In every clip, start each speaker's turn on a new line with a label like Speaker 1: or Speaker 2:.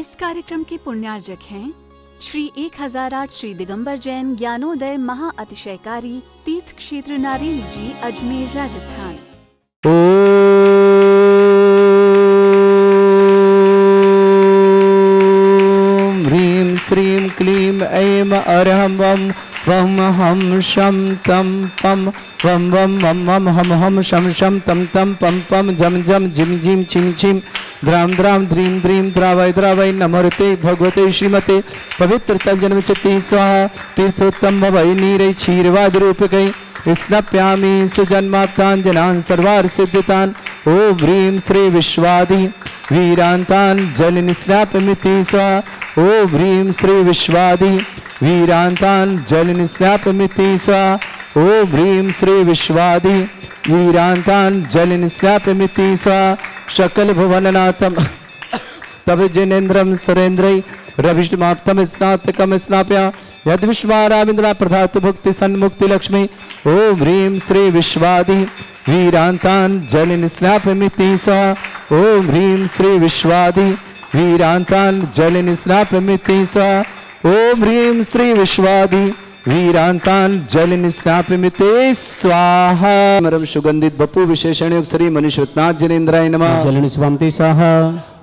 Speaker 1: इस कार्यक्रम के पुण्यार्जक हैं श्री 1008 श्री दिगंबर जैन ज्ञानोदय महा अतिशयकारी तीर्थ क्षेत्र नारेल जी, अजमेर, राजस्थान।
Speaker 2: ओम ह्रीं श्रीं क्लीं ऐं अरहं वं वं हम शं तं पं वं वं वं वं हम हम शं शं तं तं पं पं जं जं जिं जिं छिं छिं द्रां द्रां द्रीं द्रीं द्रावय द्रावय नमोते भगवते श्रीमते पवित्र तल जन्म चित्ती स्वाहा तीर्थोत्तम भवै नीरै क्षीरवाद रूपकै स्नप्यामि सुजन्माप्ताञ्जनान् सर्वार्थ सिद्धितान्। ओम ह्रीं श्री विश्वादि वीरान्तान् जलनिस्नापमिति स्वाहा। ओम ह्रीं श्री विश्वादि वीरान्तान् जलनिस्नापमिति स्वाहा। ओम ह्रीं श्री विश्वादि वीरान्तान् जलनिस्नापमिति स्वाहा। सकल भुवननाथं तव जिनेन्द्रं सुरेन्द्रै रविष्टमाप्तम स्नातकम स्नाप्या यद विश्वाराविंद्रा प्रधात भुक्ति सन्मुक्ति लक्ष्मी। ओम ह्रीं श्री विश्वादि वीरान्तान् जलनिस्नापमिति स्वाहा। ओम ह्रीं श्री विश्वादि वीरान्तान् जलनिस्नापमिति स्वाहा। ओम ह्रीं श्री विश्वादि वीरान्तान् जलनिस्नापमिति स्वाहा। मरम सुगंधित बपु विशेषण श्री मनीष रत्नाथ जनेन्द्राय नमः।
Speaker 3: जलनिस्वान्ति स्वाहा।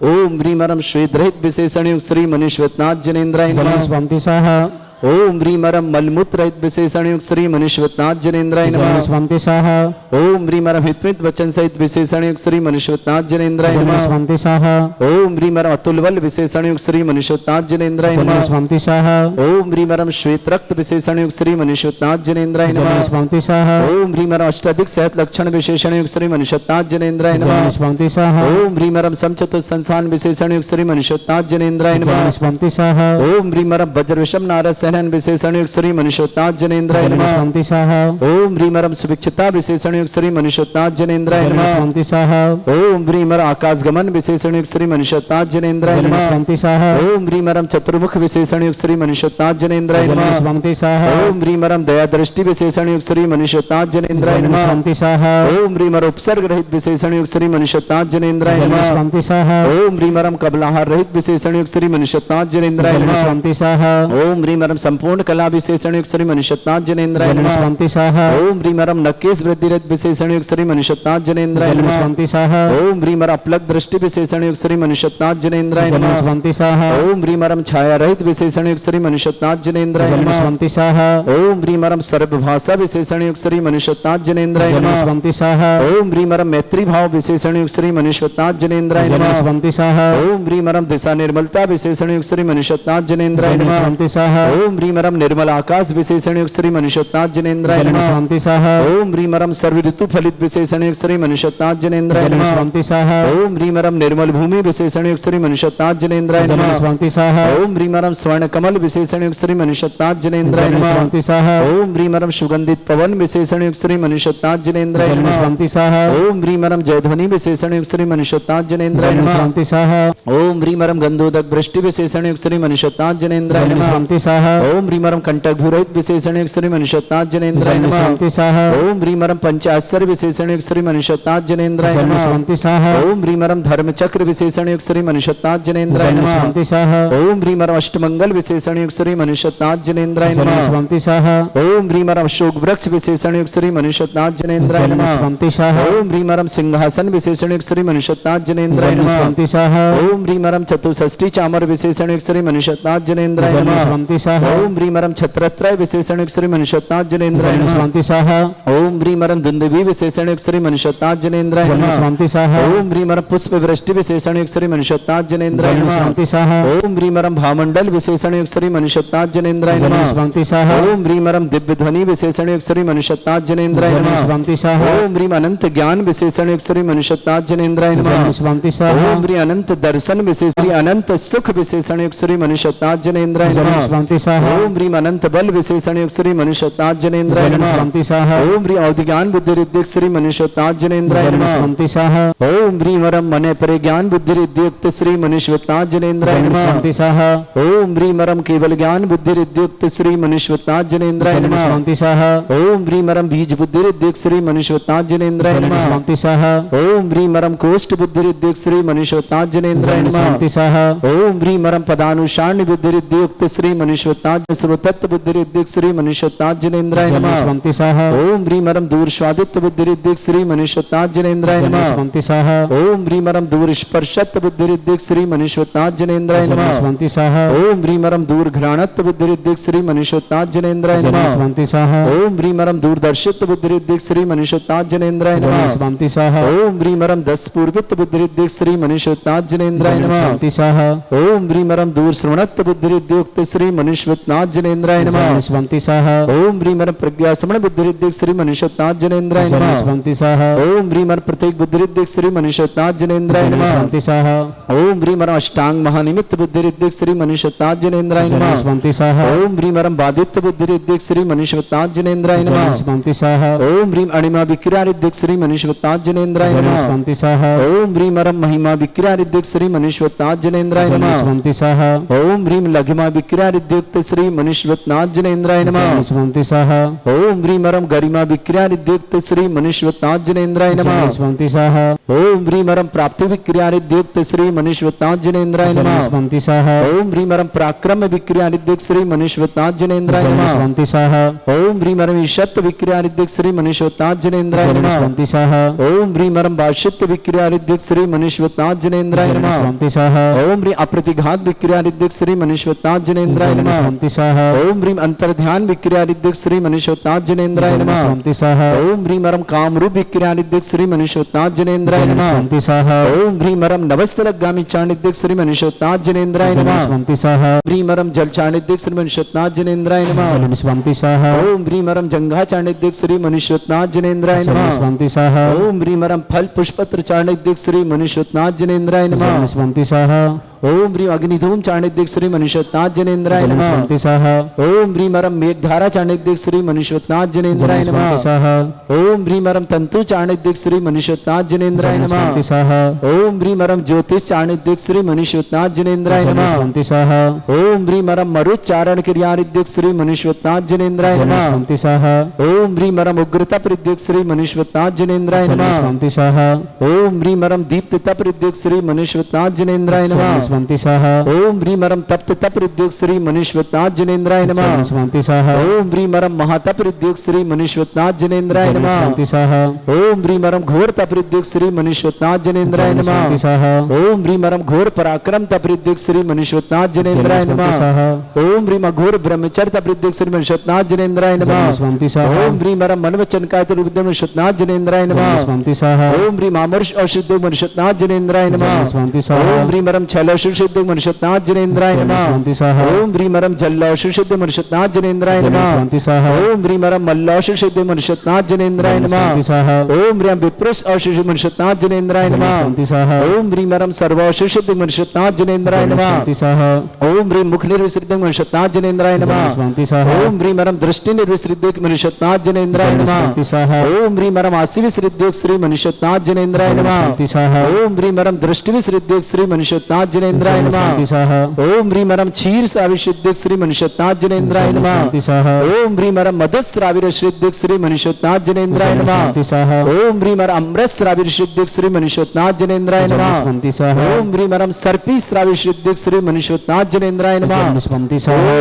Speaker 2: ओम ह्रीं मरम श्वेत रहित विशेषण श्री मनीष रत्नाथ जनेन्द्राय नमः।
Speaker 3: जलनिस्वान्ति स्वाहा।
Speaker 2: ओम ह्रीं मरम मलमूत्र रहित विशेषण श्री मनीष रत्नाथ जनेन्द्राय नमः।
Speaker 3: जलनिस्वान्ति स्वाहा।
Speaker 2: ओम ह्रीं मरम हितमित वचन सहित विशेषण श्री मनीष रत्नाथ जनेन्द्राय नमः।
Speaker 3: जलनिस्वान्ति स्वाहा।
Speaker 2: ओम ह्रीं मरम अतुलबल विशेषण श्री मनीष रत्नाथ जनेन्द्राय नमः।
Speaker 3: जलनिस्वान्ति स्वाहा।
Speaker 2: ओम ह्रीं मरम श्वेत रक्त विशेषण श्री मनीष रत्नाथ जनेन्द्राय नमः।
Speaker 3: जलनिस्वान्ति स्वाहा।
Speaker 2: ओम ह्रीं मरम अष्टाधिक सेहत लक्षण विशेषण श्री मनीष रत्नाथ जनेन्द्राय नमः।
Speaker 3: जलनिस्वान्ति स्वाहा।
Speaker 2: ओम ह्रीं मरम समचतुर संस्थान विशेषण श्री मनीष रत्नाथ जनेन्द्राय नमः।
Speaker 3: जलनिस्वान्ति स्वाहा।
Speaker 2: ओम ह्रीं मरम वज्र विषम नारद सहनन विशेषण श्री मनीष रत्नाथ जनेन्द्राय नमः।
Speaker 3: जलनिस्वान्ति स्वाहा।
Speaker 2: ओम ह्रीं मरम सुभिक्षता विशेषण श्री मनीष रत्नाथ जनेन्द्राय नमः।
Speaker 3: जलनिस्वान्ति स्वाहा।
Speaker 2: ओम ह्रीं मरम आकाश गमन विशेषण श्री मनीष रत्नाथ जनेन्द्राय नमः।
Speaker 3: जलनिस्वान्ति स्वाहा।
Speaker 2: ओम ह्रीं मरम चतुर्मुख विशेषण श्री मनीष रत्नाथ जनेन्द्राय नमः।
Speaker 3: जलनिस्वान्ति स्वाहा।
Speaker 2: ओम ह्रीं मरम दया दृष्टि विशेषण श्री मनीष रत्नाथ जनेन्द्राय नमः।
Speaker 3: जलनिस्वान्ति स्वाहा।
Speaker 2: ओम ह्रीं मरम उपसर्ग रहित विशेषण श्री मनीष रत्नाथ जनेन्द्राय नमः।
Speaker 3: जलनिस्वान्ति स्वाहा।
Speaker 2: ओम ह्रीं मरम कबलाहार रहित विशेषण श्री मनीष रत्नाथ जनेन्द्राय नमः।
Speaker 3: जलनिस्वान्ति स्वाहा।
Speaker 2: ओम ह्रीं मरम संपूर्ण कला विशेषण श्री मनीष रत्नाथ जनेन्द्राय नमः।
Speaker 3: जलनिस्वान्ति स्वाहा।
Speaker 2: ओम ह्रीं मरम नकेश वृद्धि रहित विशेषण श्री मनीष रत्नाथ जनेन्द्राय नमः।
Speaker 3: जलनिस्वान्ति स्वाहा।
Speaker 2: ओम ह्रीं मरम अपलक दृष्टि विशेषण श्री मनीष रत्नाथ जनेन्द्राय नमः।
Speaker 3: जलनिस्वान्ति स्वाहा।
Speaker 2: ओम ह्रीं मरम छाया रहित विशेषण श्री मनीष रत्नाथ जनेन्द्राय नमः।
Speaker 3: जलनिस्वान्ति स्वाहा।
Speaker 2: ओम ह्रीं मरम सर्वभाषा विशेषण श्री मनीष रत्नाथ जनेन्द्राय नमः।
Speaker 3: जलनिस्वान्ति स्वाहा।
Speaker 2: ओम ह्रीं मरम मैत्री भाव विशेषण श्री मनीष रत्नाथ जनेन्द्राय नमः।
Speaker 3: जलनिस्वान्ति स्वाहा।
Speaker 2: ओम ह्रीं मरम दिशा निर्मलता विशेषण श्री मनीष रत्नाथ जनेन्द्राय नमः।
Speaker 3: जलनिस्वान्ति स्वाहा।
Speaker 2: ओम ह्रीं मरम निर्मल आकाश विशेषण श्री मनीष रत्नाथ जनेन्द्राय नमः।
Speaker 3: जलनिस्वान्ति स्वाहा।
Speaker 2: ओम ह्रीं मरम सर्व ऋतु फलित विशेषण श्री मनीष रत्नाथ जनेन्द्राय नमः।
Speaker 3: जलनिस्वान्ति स्वाहा।
Speaker 2: ओम ह्रीं मरम निर्मल भूमि विशेषण श्री मनीष रत्नाथ जनेन्द्राय नमः।
Speaker 3: जलनिस्वान्ति स्वाहा।
Speaker 2: ओम ह्रीं मरम स्वर्ण कमल विशेषण श्री मनीष रत्नाथ जनेन्द्राय नमः।
Speaker 3: जलनिस्वान्ति स्वाहा।
Speaker 2: ओम ह्रीं मरम सुगंधित पवन विशेषण श्री मनीष रत्नाथ जनेन्द्राय नमः।
Speaker 3: जलनिस्वान्ति स्वाहा।
Speaker 2: ओम ह्रीं मरम जयध्वनि विशेषण श्री मनीष रत्नाथ जनेन्द्राय नमः।
Speaker 3: जलनिस्वान्ति स्वाहा।
Speaker 2: ओम ह्रीं मरम गंधोदक वृष्टि विशेषण श्री मनीष रत्नाथ जनेन्द्राय नमः।
Speaker 3: जलनिस्वान्ति स्वाहा।
Speaker 2: ओम ह्रीं मरम कंटक भूरहित विशेषण श्री मनीष रत्नाथ जनेन्द्राय नमः।
Speaker 3: जलनिस्वान्ति स्वाहा।
Speaker 2: ओम ह्रीं मरम पंचाक्षर विशेषण श्री मनीष रत्नाथ जनेन्द्राय नमः।
Speaker 3: जलनिस्वान्ति स्वाहा।
Speaker 2: ओम ह्रीं मरम धर्म चक्र विशेषण श्री मनीष रत्नाथ जनेन्द्राय नमः।
Speaker 3: जलनिस्वान्ति स्वाहा।
Speaker 2: ओम ह्रीं मरम अष्टमंगल विशेषण श्री मनीष रत्नाथ जनेन्द्राय नमः।
Speaker 3: जलनिस्वान्ति स्वाहा।
Speaker 2: ओम ह्रीं मरम अशोक वृक्ष विशेषण श्री मनीष रत्नाथ जनेन्द्राय नमः।
Speaker 3: जलनिस्वान्ति स्वाहा।
Speaker 2: ओम ह्रीं मरम सिंहासन विशेषण श्री मनीष रत्नाथ जनेन्द्राय नमः।
Speaker 3: जलनिस्वान्ति स्वाहा।
Speaker 2: ओम ह्रीं मरम चतुष्षष्ठी चामर विशेषण श्री मनीष रत्नाथ जनेन्द्राय नमः।
Speaker 3: जलनिस्वान्ति स्वाहा।
Speaker 2: ओम ह्रीं मरम छत्रत्रय विशेषण श्री मनीष रत्नाथ जनेन्द्राय नमः।
Speaker 3: जलनिस्वान्ति स्वाहा।
Speaker 2: ओम ह्रीं मरम दुंदुभि विशेषण श्री मनीष रत्नाथ जनेन्द्राय नमः।
Speaker 3: जलनिस्वान्ति स्वाहा।
Speaker 2: ओम ह्रीं मरम पुष्प वृष्टि विशेषण श्री मनीष रत्नाथ जनेन्द्राय नमः।
Speaker 3: जलनिस्वान्ति स्वाहा।
Speaker 2: ओम ह्रीं मरम भामंडल विशेषण श्री मनीष रत्नाथ जनेन्द्राय नमः।
Speaker 3: जलनिस्वान्ति स्वाहा।
Speaker 2: ओम ह्रीं मरम दिव्य ध्वनि विशेषण श्री मनीष रत्नाथ जनेन्द्राय नमः।
Speaker 3: जलनिस्वान्ति स्वाहा।
Speaker 2: ओम ह्रीं अनंत ज्ञान विशेषण श्री मनीष रत्नाथ जनेन्द्राय नमः।
Speaker 3: जलनिस्वान्ति स्वाहा।
Speaker 2: ओम ह्रीं अनंत दर्शन विशेषण अनंत सुख विशेषण श्री मनीष रत्नाथ जनेन्द्राय नमः।
Speaker 3: जलनिस्वान्ति स्वाहा। स्वाहा
Speaker 2: ओम ह्रीम अनंत बल विशेषण युक्त श्री मनुष्योत्ताज जनेन्द्राय
Speaker 3: जलन
Speaker 2: नमः
Speaker 3: स्वामी स्वाहा
Speaker 2: ओम ह्रीम अवधि ज्ञान बुद्धि रिद्धिक श्री मनुष्योत्ताज जनेन्द्राय
Speaker 3: जलन
Speaker 2: नमः
Speaker 3: स्वामी स्वाहा
Speaker 2: ओम ह्रीम वरम मने परे ज्ञान बुद्धि रिद्धियुक्त श्री मनुष्योत्ताज जनेन्द्राय
Speaker 3: जलन
Speaker 2: नमः
Speaker 3: स्वामी स्वाहा
Speaker 2: ओम ह्रीम वरम केवल ज्ञान बुद्धि रिद्धियुक्त श्री मनुष्योत्ताज जनेन्द्राय
Speaker 3: जलन
Speaker 2: नमः
Speaker 3: स्वामी स्वाहा
Speaker 2: ओम ह्रीम वरम बीज बुद्धि रिद्धियुक्त श्री मनुष्योत्ताज जनेन्द्राय
Speaker 3: जलन
Speaker 2: नमः
Speaker 3: स्वामी स्वाहा
Speaker 2: ओम ह्रीम वरम कोष्ठ बुद्धि रिद्धियुक्त श्री मनुष्योत्ताज जनेन्द्राय
Speaker 3: जलन
Speaker 2: नमः
Speaker 3: स्वामी स्वाहा
Speaker 2: ओम ह्रीम वरम पदानुसारण्य बुद्धि रिद्धियुक्त श्री मनुष्योत्ताज सर्वतत्व बुद्धि रिद्धियुक्त श्री मनुष्योत्ताज जनेन्द्राय
Speaker 3: जलन
Speaker 2: नमः
Speaker 3: स्वामी स्वाहा
Speaker 2: ओम ह्रीम वरम दूर स्वादित्व बुद्धि रिद्धियुक्त श्री मनुष्योत्ताज जनेन्द्राय
Speaker 3: जलन
Speaker 2: नमः
Speaker 3: स्वामी स्वाहा
Speaker 2: ओम ह्रीम वरम दूर स्पर्शत्व बुद्धि रिद्धियुक्त श्री मनुष्योत्ताज जनेन्द्राय
Speaker 3: जलन
Speaker 2: नमः
Speaker 3: स्वामी स्वाहा
Speaker 2: ओम ह्रीम वरम दूर घ्राणत्व बुद्धि रिद्धियुक्त श्री मनुष्योत्ताज जनेन्द्राय
Speaker 3: जलन
Speaker 2: नमः
Speaker 3: स्वामी स्वाहा
Speaker 2: ओम ह्रीम वरम दूरदर्शित्व बुद्धि रिद्धियुक्त श्री मनुष्योत्ताज जनेन्द्राय
Speaker 3: जलन
Speaker 2: नमः
Speaker 3: स्वामी स्वाहा
Speaker 2: ओम ह्रीम वरम दस पूर्वित बुद्धि रिद्धियुक्त श्री मनुष्योत्ताज जनेन्द्राय
Speaker 3: जलन
Speaker 2: नमः
Speaker 3: स्वामी स्वाहा
Speaker 2: ओम ह्रीम वरम दूर श्रवणत्व बुद्धि रिद्धियुक्त श्री मनुष्योत्ताज जनेन्द्राय
Speaker 3: जलन
Speaker 2: नमः
Speaker 3: स्वामी स्वाहा
Speaker 2: ओम ह्रीम वरम प्रज्ञा समण बुद्धि रिद्धियुक्त श्री मनुष्योत्ताज जनेन्द्राय
Speaker 3: जलन
Speaker 2: नमः
Speaker 3: स्वामी स्वाहा
Speaker 2: ओम ह्रीम वरम प्रत्येक बुद्धि रिद्धियुक्त श्री मनुष्योत्ताज जनेन्द्राय
Speaker 3: जलन
Speaker 2: नमः
Speaker 3: स्वामी स्वाहा
Speaker 2: ओम ह्रीम वरम अष्टांग महानिमित्त बुद्धि रिद्धियुक्त श्री मनुष्योत्ताज जनेन्द्राय
Speaker 3: जलन
Speaker 2: नमः
Speaker 3: स्वामी स्वाहा
Speaker 2: ओम ह्रीम वरम बाधित्व बुद्धि रिद्धियुक्त श्री मनुष्योत्ताज जनेन्द्राय
Speaker 3: जलन
Speaker 2: नमः
Speaker 3: स्वामी स्वाहा
Speaker 2: ओम ह्रीम अणिमा विक्रिया रिद्धियुक्त श्री मनुष्योत्ताज जनेन्द्राय
Speaker 3: जलन
Speaker 2: नमः
Speaker 3: स्वामी स्वाहा
Speaker 2: ओम ह्रीम वरम महिमा विक्रिया रिद्धियुक्त श्री मनुष्योत्ताज जनेन्द्राय
Speaker 3: जलन
Speaker 2: नमः
Speaker 3: स्वामी स्वाहा
Speaker 2: ओम ह्रीम लघिमा विक्रिया रिद्धियुक्त श्री मनुष्योत्ताज जनेन्द्राय
Speaker 3: जलन
Speaker 2: नमः
Speaker 3: स्वामी स्वाहा
Speaker 2: ओम ह्रीम वरम गरिमा विक्रिया रिद्धियुक्त श्री मनुष्योत्ताज जनेन्द्राय
Speaker 3: जलन
Speaker 2: नमः
Speaker 3: स्वामी स्वाहा
Speaker 2: ओम ह्रीम वरम प्राप्ति विक्रिया रिद्धियुक्त श्री मनुष्योत्ताज जनेन्द्राय
Speaker 3: जलन
Speaker 2: नमः
Speaker 3: स्वामी स्वाहा
Speaker 2: ओम ह्रीम वरम पराक्रम विक्रिया रिद्धियुक्त श्री मनुष्योत्ताज जनेन्द्राय
Speaker 3: जलन
Speaker 2: नमः
Speaker 3: स्वामी स्वाहा
Speaker 2: ओम ह्रीम वरम ईशत्व विक्रिया रिद्धियुक्त श्री मनुष्योत्ताज जनेन्द्राय
Speaker 3: जलन
Speaker 2: नमः
Speaker 3: स्वामी स्वाहा
Speaker 2: ओम ह्रीम वरम भाष्यत्व विक्रिया रिद्धियुक्त श्री मनुष्योत्ताज जनेन्द्राय
Speaker 3: जलन
Speaker 2: नमः
Speaker 3: स्वामी स्वाहा
Speaker 2: ओम ह्रीम अप्रतिघात विक्रिया रिद्धियुक्त श्री मनुष्योत्ताज जनेन्द्राय
Speaker 3: जलन
Speaker 2: नमः
Speaker 3: स्वामी स्वाहा
Speaker 2: ओम ह्रीम अंतर्ध्यान विक्रिया रिद्धियुक्त श्री मनुष्योत्ताज जनेन्द्राय
Speaker 3: जलन
Speaker 2: नमः
Speaker 3: स्वामी स्वाहा
Speaker 2: ओम ह्रीम वरम कामरूप विक्रिया रिद्धियुक्त श्री मनुष्योत्ताज जनेन्द्राय
Speaker 3: जलन
Speaker 2: नमः
Speaker 3: स्वामी स्वाहा
Speaker 2: ओम ह्रीम वरम नवस्तलगामी चाणिद्युक्त श्री मनुष्योत्ताज जनेन्द्राय
Speaker 3: जलन
Speaker 2: नमः
Speaker 3: स्वामी स्वाहा
Speaker 2: ह्रीम वरम जल चाणिद्युक्त श्री मनुष्योत्ताज जनेन्द्राय नमः
Speaker 3: जलन स्वामी स्वाहा
Speaker 2: ओम ह्रीम वरम जंघा चाणिद्युक्त श्री मनुष्योत्ताज जनेन्द्राय
Speaker 3: जलन
Speaker 2: नमः
Speaker 3: स्वामी स्वाहा
Speaker 2: ओम ह्रीम वरम फल पुष्पत्र चाणिद्युक्त श्री मनुष्योत्ताज जनेन्द्राय नमः
Speaker 3: जलन स्वामी स्वाहा
Speaker 2: ओम ह्रीम अग्निधूम चाणिद्युक्त श्री मनुष्योत्ताज जनेन्द्राय
Speaker 3: जलन
Speaker 2: नमः
Speaker 3: स्वामी स्वाहा
Speaker 2: ओम ह्रीम वरम मेघधारा चाणिद्युक्त श्री मनुष्योत्ताज जनेन्द्राय
Speaker 3: जलन
Speaker 2: नमः
Speaker 3: स्वामी स्वाहा
Speaker 2: ओम ह्रीम वरम तंतु चाणिद्युक्त श्री मनुष्योत्ताज जनेन्द्राय
Speaker 3: जलन
Speaker 2: नमः
Speaker 3: स्वामी स्वाहा
Speaker 2: ओम ह्रीम वरम ज्योतिष चाणिद्युक्त श्री मनुष्योत्ताज जनेन्द्राय
Speaker 3: जलन
Speaker 2: नमः
Speaker 3: स्वामी स्वाहा
Speaker 2: ओम ह्रीम वरम मरुच्चारण क्रियारिद्युक्त श्री मनुष्योत्ताज जनेन्द्राय
Speaker 3: जलन
Speaker 2: नमः
Speaker 3: स्वामी स्वाहा
Speaker 2: ओम ह्रीम वरम उग्रता प्रद्युक्त श्री मनुष्योत्ताज जनेन्द्राय
Speaker 3: जलन
Speaker 2: नमः
Speaker 3: स्वामी स्वाहा
Speaker 2: ओम ह्रीम वरम दीप्तता प्रद्युक्त श्री मनुष्योत्ताज जनेन्द्राय
Speaker 3: जलन
Speaker 2: नमः
Speaker 3: स्वामी स्वाहा
Speaker 2: ओम ह्रीम वरम तप्तता प्रद्युक्त श्री मनुष्योत्ताज जनेन्द्राय
Speaker 3: जलन
Speaker 2: नमः
Speaker 3: स्वामी स्वाहा
Speaker 2: ओम ह्रीम वरम महातप प्रद्युक्त श्री मनुष्योत्ताज जनेन्द्राय
Speaker 3: जलन
Speaker 2: नमः
Speaker 3: स्वामी स्वाहा
Speaker 2: ओम ह्रीम वरम घोर तप्रद्युक्त श्री मनुष्योत्ताज जनेन्द्राय
Speaker 3: जलन स्वामी
Speaker 2: नमः
Speaker 3: स्वाहा
Speaker 2: ओम ह्रीम वरम घोर पराक्रम तप्रद्युक्त श्री मनुष्योत्ताज जनेन्द्राय
Speaker 3: जलन स्वामी
Speaker 2: नमः
Speaker 3: स्वाहा
Speaker 2: ओम ह्रीम घोर ब्रह्मचर्य तप्रद्युक्त श्री मनुष्योत्ताज जनेन्द्राय
Speaker 3: जलन
Speaker 2: नमः
Speaker 3: स्वामी स्वाहा
Speaker 2: ओम ह्रीम वरम मनवचन कायत रूप मनुष्योत्ताज जनेन्द्राय
Speaker 3: जलन
Speaker 2: नमः
Speaker 3: स्वामी स्वाहा
Speaker 2: ओम ह्रीम अमर्ष औषध मनुष्योत्ताज जनेन्द्राय
Speaker 3: जलन
Speaker 2: नमः
Speaker 3: स्वामी स्वाहा
Speaker 2: ओम ह्रीम वरम छलौषध मनुष्योत्ताज जनेन्द्राय
Speaker 3: जलन
Speaker 2: नमः
Speaker 3: स्वामी स्वाहा
Speaker 2: ओम ह्रीम वरम जल्लौषध मनुष्योत्ताज जनेन्द्राय
Speaker 3: जलन
Speaker 2: नमः
Speaker 3: स्वामी स्वाहा
Speaker 2: ओम ह्रीम वरम मल्लौषध मनुष्योत्ताज जनेन्द्राय
Speaker 3: जलन स्वामी
Speaker 2: नमः
Speaker 3: स्वाहा
Speaker 2: ओम ह्रीम विप्रस औषध मनुष्योत्ताज जनेन्द्राय
Speaker 3: जलन
Speaker 2: नमः
Speaker 3: स्वामी स्वाहा
Speaker 2: ओम ह्रीम वरम सर्वौषध मनुष्योत्ताज जनेन्द्राय
Speaker 3: जलन
Speaker 2: नमः
Speaker 3: स्वामी स्वाहा
Speaker 2: ओम ह्रीम मुख निर्विसृत मनुष्योत्ताज जनेन्द्राय
Speaker 3: जलन
Speaker 2: नमः
Speaker 3: स्वामी स्वाहा
Speaker 2: ओम ह्रीम वरम दृष्टि निर्विसृत मनुष्योत्ताज जनेन्द्राय
Speaker 3: जलन
Speaker 2: नमः
Speaker 3: स्वामी स्वाहा
Speaker 2: ओम ह्रीम वरम आसि विसृत श्री मनुष्योत्ताज जनेन्द्राय
Speaker 3: जलन
Speaker 2: नमः
Speaker 3: स्वामी स्वाहा
Speaker 2: ओम ह्रीम वरम दृष्टि विसृत श्री मनुष्योत्ताज जनेन्द्राय
Speaker 3: जलन
Speaker 2: नमः
Speaker 3: स्वामी स्वाहा
Speaker 2: ओम ह्रीम वरम क्षीर साविशुद्ध श्री मनुष्योत्ताज जनेन्द्राय
Speaker 3: जलन
Speaker 2: नमः
Speaker 3: स्वामी स्वाहा
Speaker 2: ओम ह्रीम वरम मदस्राविर शुद्ध श्री मनुष्योत्ताज जनेन्द्राय
Speaker 3: जलन
Speaker 2: नमः
Speaker 3: स्वामी स्वाहा
Speaker 2: ओम ह्रीम वरम अमृत श्राविर शुद्ध श्री मनुष्योत्ताज जनेन्द्राय
Speaker 3: जलन
Speaker 2: नमः
Speaker 3: स्वामी स्वाहा
Speaker 2: ओम ह्रीम वरम सर्पी श्राविर शुद्ध श्री मनुष्योत्ताज जनेन्द्राय नमः
Speaker 3: जलन स्वामी स्वाहा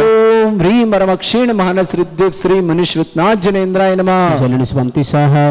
Speaker 2: ओम ह्रीम वरम अक्षीण मानस हृदय श्री मनुष्योत्ताज जनेन्द्राय नमः
Speaker 3: जलन स्वामी स्वाहा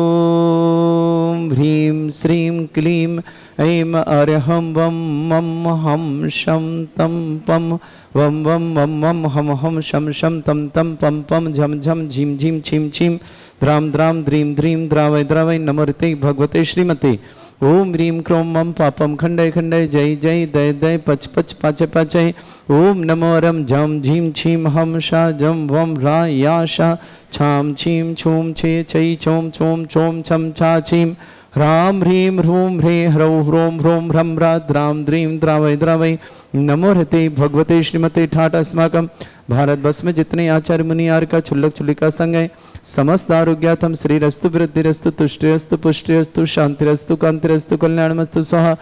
Speaker 2: ओम ह्रीं श्रीं क्लीं ऐं अर्हं वं मं हम शं तं पं वं वं मं मं हम हम शं शं तं तं पं पं झं झं झीं झीं छीं छीं द्रां द्रां द्रीं द्रीं द्रावय द्रावय नमोते भगवते श्रीमते ओम ह्रीं क्रों मम पापम खंडय खंडय जय जय दय दय पच पच पाचय पाचय ओम नमो रम झम झीं छीं हम शा जम वम रा या शा छाम छीं छूम छे छै छोम छोम छोम छम छा छीं ह्रां ह्रीं ह्रूं ह्रीं ह्रौं ह्रों ह्रों ह्रं ह्रां द्रीं द्रावय द्रावय नमो हृते भगवते श्रीमते ठाट। अस्माकं भारतवर्ष में जितने आचार्य मुनि आर का छुल्लक छुल्लिका संग है, समस्त आरोग्याथम श्रीरस्तु वृद्धिरस्तु तुष्टिरस्तु पुष्टिरस्तु शांतिरस्तु कांतिरस्तु कल्याणमस्तु स्वाहा।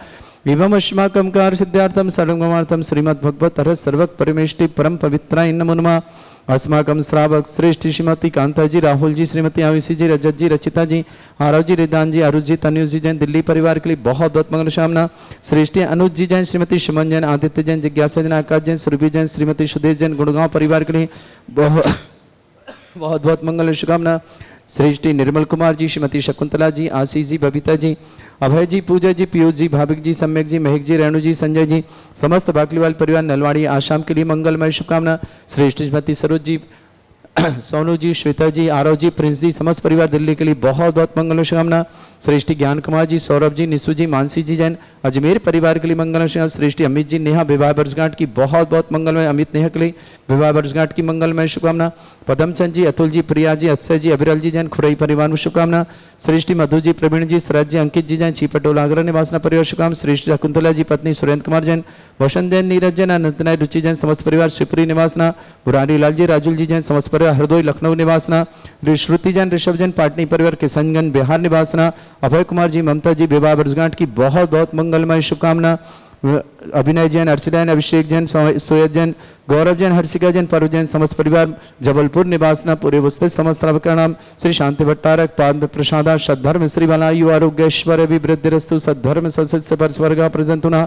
Speaker 2: एवं अस्माकं कार्य सिद्धार्थम सर्वमार्थम श्रीमद्भगवत अरहत सर्वक परमेष्टि परम पवित्राय नमो नमः। अस्माकं श्रावक श्रेष्ठ श्रीमती कांता जी, राहुल जी, श्रीमती आयुषी जी, रजत जी, रचिता जी, आरव जी, रिदान जी, अरुज जी, तनुज जी जैन दिल्ली परिवार के लिए बहुत बहुत मंगल कामना। श्रेष्ठ अनुज जी जैन, श्रीमती सुमन जैन, आदित्य जैन, जिज्ञासा जैन, आकाश जैन, सुरभि जैन, श्रीमती सुदेश जैन, गुड़गांव परिवार के लिए बहुत बहुत मंगल शुभकामना। श्रेष्ठी निर्मल कुमार जी, श्रीमती शकुंतला जी, आशीष जी, बबीता जी, अभय जी, पूजा जी, पीयूष जी, भाविक जी, सम्यक जी, महक जी, रेणु जी, संजय जी, समस्त बाकलीवाल परिवार नलवाड़ी आसाम के लिए मंगलमय शुभकामना। श्रेष्ठ श्रीमती सरोज जी, सोनू जी, श्वेता जी, आरव जी, प्रिंस जी, समस्त परिवार दिल्ली के लिए बहुत बहुत मंगल शुभकामना। श्रेष्ठी ज्ञान कुमार जी, सौरभ जी, निशु जी, मानसी जी जैन, अजमेर परिवार के लिए मंगल शुभकामना। श्रेष्ठी अमित जी, नेहा विवाह वर्षगांठ की बहुत बहुत मंगलमय, अमित नेहा के लिए विवाह वर्षगांठ की मंगलमय शुभकामना। पदमचंद जी, अतुल जी, प्रिया जी, अक्षय जी, अविरल जी जैन, खुरई परिवार में शुभकामना। श्रेष्ठी मधु जी, प्रवीण जी, सरज जी, अंकित जी जैन, छीपटोल आगरा निवासना परिवार शुभकामना। श्रेष्ठ शकुंतला जी पत्नी सुरेंद्र कुमार जैन, वसंत जैन, नीरज जैन, अनंत नाय, रुचि जैन, समस्त परिवार शिवपुरी निवासना। बुरारी लाल जी, राजुल जी जैन, समस्त परिवार हरदोई लखनऊ निवासना। श्रुति जैन, ऋषभ जैन, पाटनी परिवार किशनगंज बिहार निवासना। अभय कुमार जी, ममता जी, विवाह वर्षगांठ की बहुत बहुत मंगलमय शुभकामना। अभिनय जैन, अर्चना जैन, अभिषेक जैन, सोयत जैन, गौरव जैन, हर्षिका जैन, परु जैन, समस्त परिवार जबलपुर निवासना। पूरे वस्ते समस्त श्रावक का नाम श्री शांति भट्टारक पाद प्रसादा सद्धर्म श्री बलायु आरोग्यश्वर अभिवृद्धिरस्तु सद्धर्म सस्य पर स्वर्ग प्रजंतुना।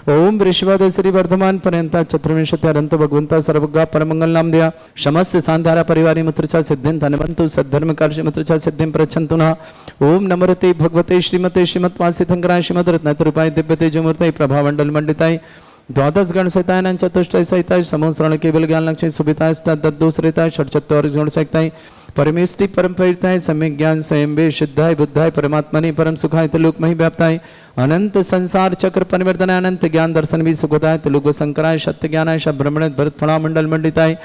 Speaker 2: ओम वृषभद श्री वर्धमान पर्यंता चतुर्विंशत्यरंत भगवंता सर्वगा परमंगल नाम दिया। समस्त सांधारा परिवारी मित्रचा सिद्धिं धनवंतु सद्धर्म कार्य मित्रचा सिद्धिं प्रच्छन्तुना। ओम नमरते भगवते श्रीमते श्रीमत्वासितंकराय श्रीमद रत्नतरूपाय दिव्य तेजोमूर्तये प्रभामंडल मंडिताय द्वादश गण सहिताय चतुष्टय सहिताय समोसरण केवल ज्ञान लक्ष्य सुविताय तद्दोषरिताय षट्चत्वार गण सहिताय परमेष्टि परम परिताय सम्यक ज्ञान स्वयं वे सिद्धाय बुद्धाय परमात्मने परम सुखाय त्रिलोक मही व्याप्ताय अनंत संसार चक्र परिवर्तनाय अनंत ज्ञान दर्शन भी सुखदाय त्रिलोक शंकराय सत्य ज्ञानाय ब्रह्मण भरत फणा मंडल मंडिताय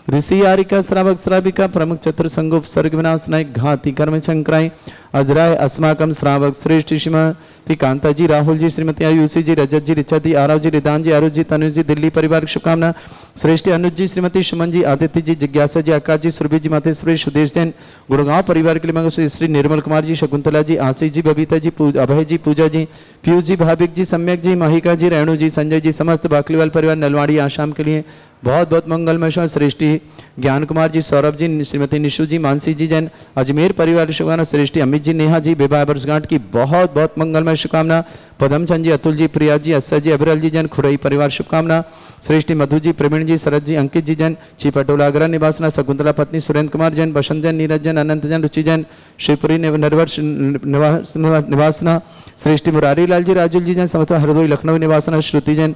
Speaker 2: ऋषि आरिका श्रावक श्राविका प्रमुख चतुर संगोप सर्ग विनाशनाय घाति कर्म शंकराय अजराय अस्माकम श्रावक श्रेष्ठ श्रीमती कांता जी, राहुल जी, श्रीमती आयुषी जी, रजत जी, रिचा जी, आरव जी, रिदान जी, अरुज जी, तनुज जी, दिल्ली परिवार की शुभकामना। श्रेष्ठ अनुज जी, श्रीमती सुमन जी, आदित्य जी, जिज्ञासा जी, आकाश जी, सुरभि जी, मातेश्वरी, सुदेश जैन, गुड़गांव परिवार के लिए मंगल। श्री निर्मल कुमार जी, शकुंतला जी, आशीष जी, बबीता जी, अभय जी, पूजा जी, पीयूष जी, भाविक जी, सम्यक जी, महिका जी, रेणु जी, संजय जी, समस्त बाकलीवाल परिवार नलवाड़ी आसाम के लिए बहुत बहुत मंगलमय। श्रेष्ठी ज्ञान कुमार जी, सौरभ जी, श्रीमती निशु जी, मानसी जी जैन, अजमेर परिवार शुभकामना। श्रेष्ठी अमित जी, नेहा जी, विवाह वर्षगांठ की बहुत बहुत मंगलमय शुभकामना। पदमचंद जी, अतुल जी, प्रिया जी, अक्षय जी, अविरल जी जैन, खुरई परिवार शुभकामना। श्रेष्ठी मधु जी, प्रवीण जी, शरद जी, अंकित जी जैन, छीपटोला आगरा निवासना। शकुंतला पत्नी सुरेंद्र कुमार जैन, वसंत जैन, नीरज जैन, अनंत जैन, रुचि जैन, शिवपुरी नरवर्ष निवासना। श्रेष्ठी मुरारी लाल जी, राजुल जी जैन, समस्त हरदोई लखनऊ निवासना। श्रुति जैन,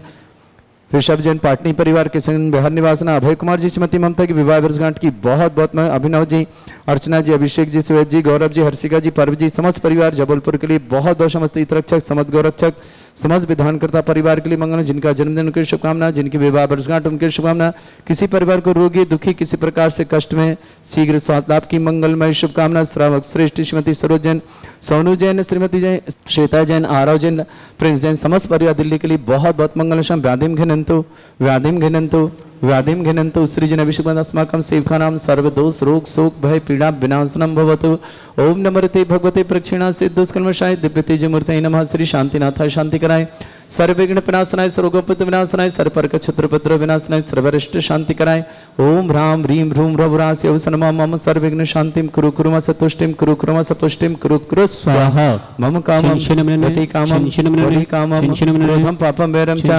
Speaker 2: ऋषभ जैन, पाटनी परिवार के संग बिहार निवासना। अभय कुमार जी, श्रीमती ममता की विवाह वर्षगांठ की बहुत बहुत मैं। अभिनव जी, अर्चना जी, अभिषेक जी, सुवेद जी, गौरव जी, हर्षिका जी, पर्व जी, समस्त परिवार जबलपुर के लिए बहुत बहुत समस्त हितरक्षक समस्त गौरक्षक समस्त विधानकर्ता परिवार के लिए मंगल। जिनका जन्मदिन उनकी शुभकामना, जिनकी विवाह वर्षगांठ उनकी शुभकामना। किसी परिवार को रोगी दुखी किसी प्रकार से कष्ट में शीघ्र स्वास्थ्य लाभ की मंगलमय शुभकामना। श्रावक श्रेष्ठ श्रीमती सरोज जैन, सोनू जैन, श्रीमती जैन, श्वेता जैन, आरव जैन, प्रिंस जैन, समस्त परिवार दिल्ली के लिए बहुत बहुत मंगल। व्याधिम घिनंतु व्याधिम घिनंतु सृजन अभिषेकं अस्माकं सेवकानां सर्वदोष रोग शोक भय पीड़ा विनाशनं भवतु। ओम नमस्ते भगवते प्रक्षिणा सिद्धोस्कल्मषाय दिव्य तेजमूर्तये नमः। श्री शांतिनाथाय शांतिकराय सर्वविघ्न विनाशनाय सर्वगोपत विनाशनाय सर्वपर्क क्षत्रपत्र विनाशनाय सर्वरिष्ट शांतिकराय। ओम ह्रां ह्रीं ह्रूं ह्रवरास्य औसनमा मम सर्वविघ्न शांतिं कुरु कुरुम सतुष्टिं कुरु कुरुम सपुष्टिं कुरु कुरु स्वाहा। मम कामं गति कामं वरि कामं क्रोधं पापं वैरं च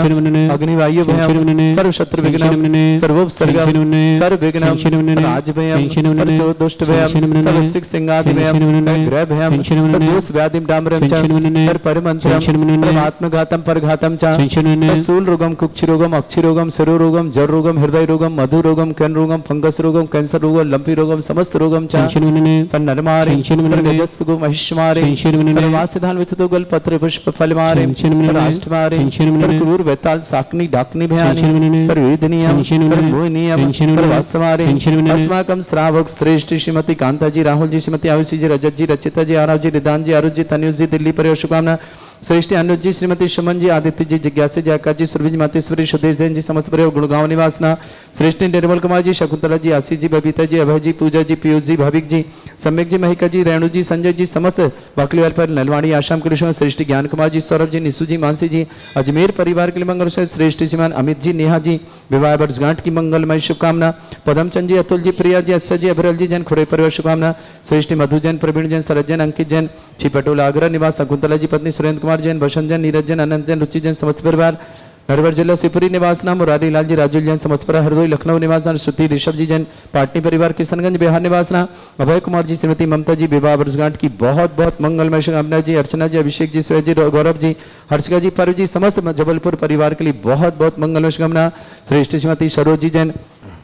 Speaker 2: अग्निवायु भयं सर्वशत्रु विघ्नं सर्वोपसर्गं सर्वविघ्नं राजभयं सर्वदुष्ट भयं सर्वसिक सिंहादि भयं ग्रह भयं सर्वदोष व्याधिं डाम्बरं च सर्वपरिमन्त्रं सर्वात्मघातं संसर्घातम च
Speaker 3: संचनने
Speaker 2: ससूल रोगम कुक्षि रोगम अक्षि रोगम सरो रोगम जर रोगम हृदय रोगम मधु रोगम कैन रोगम फंगस रोगम कैंसर रोगम लंपी रोगम समस्त रोगम च
Speaker 3: संचनने
Speaker 2: सन्नरमारे
Speaker 3: संचनने
Speaker 2: सर्गजस्सुगो महिष्मारे
Speaker 3: संचनने
Speaker 2: सर्वासिधान विततो गल पत्र पुष्प फल मारे
Speaker 3: संचनने
Speaker 2: सराष्टमारे
Speaker 3: संचनने
Speaker 2: सर्क्रूर वेताल साकनी डाकनी भयानी
Speaker 3: संचनने
Speaker 2: सर्वेदनीयम
Speaker 3: संचनने
Speaker 2: सर्वोनियम
Speaker 3: संचनने
Speaker 2: सर्वास्मारे
Speaker 3: संचनने
Speaker 2: अस्माकम श्रावक श्रेष्ठ श्रीमती कांता जी राहुल जी श्रीमती आयुषी जी रजत जी रचिता जी आराव जी रिदान जी अरुज जी तनुज जी दिल्ली परिवार शुभकामना श्रेष्ठ अनुज जी श्रीमती सुमन जी आदित्य जी जिज्ञासा जी आकाश जी सुरभि जी मातेश्वरी सुदेश देन जी समस्त परिवार गुड़गांव निवासना श्रेष्ठ निर्मल कुमार जी शकुंतला जी आशीष जी बबीता जी अभय जी पूजा जी पीयूष जी भाविक जी सम्यक जी महिका जी रेणु जी संजय जी समस्त बाकली पर नलवाड़ी आश्रम कृष्ण श्रेष्ठ ज्ञान कुमार जी सौरभ जी निशु जी मानसी जी अजमेर परिवार के लिए मंगल से श्रेष्ठ श्रीमान अमित जी नेहा जी विवाह वर्षगांठ की मंगलमय शुभकामना पदमचंद जी अतुल जी प्रिया जी अस्या जी अभरल जी जैन खुरे परिवार शुभकामना श्रेष्ठ मधु जैन प्रवीण जैन शरद जैन अंकित जैन छिपटोला आगरा निवास शकुंतला जी पत्नी सुरेंद्र कुमार जैन बसंत जैन नीरज जैन अनंत जैन रुचि जैन समस्त परिवार नरवर जिला शिवपुरी निवास नाम मुरारी लाल जी राजू जैन समस्त परिवार हरदोई लखनऊ निवास श्रुति ऋषभ जी जैन पाटनी परिवार किशनगंज बिहार निवास अभय कुमार जी श्रीमती ममता जी विवाह वर्षगांठ की बहुत बहुत मंगलमय शुभकामनाएं जी अर्चना जी अभिषेक जी सुय जी गौरव जी हर्षिका जी पारू जी समस्त जबलपुर परिवार के लिए बहुत बहुत मंगलमय शुभकामना श्रेष्ठ श्रीमती सरोज जी जैन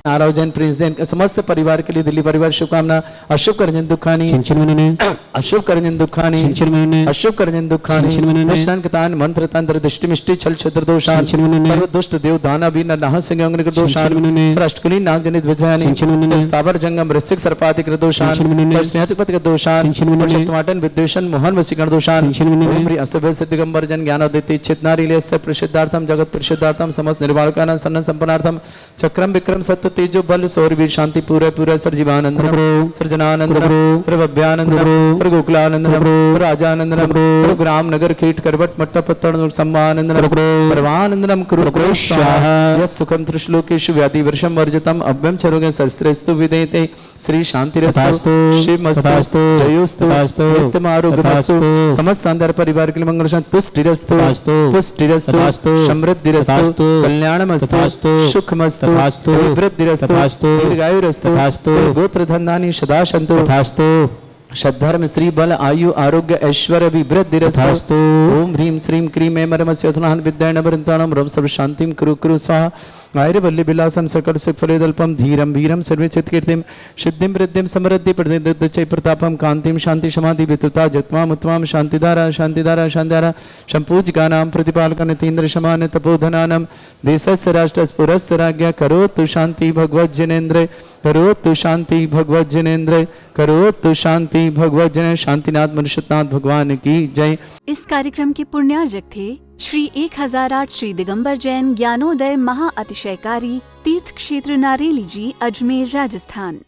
Speaker 2: नाराव जैन प्रिंस जैन समस्त परिवार के लिए दिल्ली परिवार शुभकामना अशुभ करजन दुखानी
Speaker 3: संचनने
Speaker 2: अशुभ करजन दुखानी
Speaker 3: संचनने
Speaker 2: अशुभ करजन दुखानी
Speaker 3: संचनने
Speaker 2: दर्शन कतान मंत्र तंत्र दृष्टि मिष्टि छल छत्र दोषान
Speaker 3: संचनने
Speaker 2: सर्व दुष्ट देव दाना भी नह सिंह अंग दोषान
Speaker 3: संचनने
Speaker 2: श्रेष्ठकुली नाग जनित विजयानी
Speaker 3: संचनने
Speaker 2: स्थावर जंगम ऋषिक सर्पाधिक दोषान
Speaker 3: संचनने
Speaker 2: स्नेहपति का दोषान
Speaker 3: संचनने
Speaker 2: पुरुषोत्तमाटन विद्वेषण मोहन वसीकरण दोषान
Speaker 3: संचनने
Speaker 2: ओम ह्री असभ्य सिद्धिगंबर जन ज्ञानोदिति चितनारी लेस्य प्रसिद्धार्थम जगत प्रसिद्धार्थम समस्त निर्वाणकान सन्न संपन्नार्थम चक्रम विक्रम सत्य तेजो बल सौर वीर शांति पूरे पूरे सर जीवानंद सृजनानंद सर भव्यानंद सर गोकुलानंद सर राजानंद सर ग्राम नगर कीट करवट मट्ट पत्तड़ सम्मानंद सर्वानंदनम कुरु यस सुखम त्रिश्लोकेषु व्याधि वर्षम वर्जितम अभ्यम चरोगे सरस्त्रेस्तु विदेते श्री शांतिरस्तु शिवमस्तु जयोस्तु नित्यमारोग्यमस्तु समस्त अंदर परिवार के लिए मंगल शांति तुष्टिरस्तु तुष्टिरस्तु समृद्धिरस्तु कल्याणमस्तु सुखमस्तु वृद्धिरस्तु दीर्घायुरस्तु गोत्र धन्धानि सदा सन्तु तथास्तु सद्धर्म श्री बल आयु आरोग्य ऐश्वर्य विवृद्धिरस्तु ओम ह्रीं श्रीं क्रीं ऐं मरमस्योथनाहं विद्याणवृन्ताणं रम सर्व शांतिं कुरु कुरु स्वाहा आयुर्वल्ली विलासम सकल सुफलेदल्पम धीरम वीरम सर्वचित कीर्तिम सिद्धिं वृद्धिं समृद्धि प्रदिदच्चै प्रतापम कांतिं शांति समाधि वितुता जत्वाम उत्वाम शांतिधारा शांतिधारा शांतिधारा संपूज्यकानां प्रतिपालकं नितीन्द्र समान तपोधनानां देशस्य राष्ट्रस्य पुरस्य राज्ञा करोतु शांति भगवज्जनेन्द्र करोतु शांति भगवज्जनेन्द्र करोतु शांति भगवज्जन शांतिनाथ मनुष्यनाथ भगवान की जय।
Speaker 1: इस कार्यक्रम के पुण्यार्जक थे श्री 1008 श्री दिगंबर जैन ज्ञानोदय महा अतिशयकारी तीर्थ क्षेत्र नारेली जी अजमेर राजस्थान।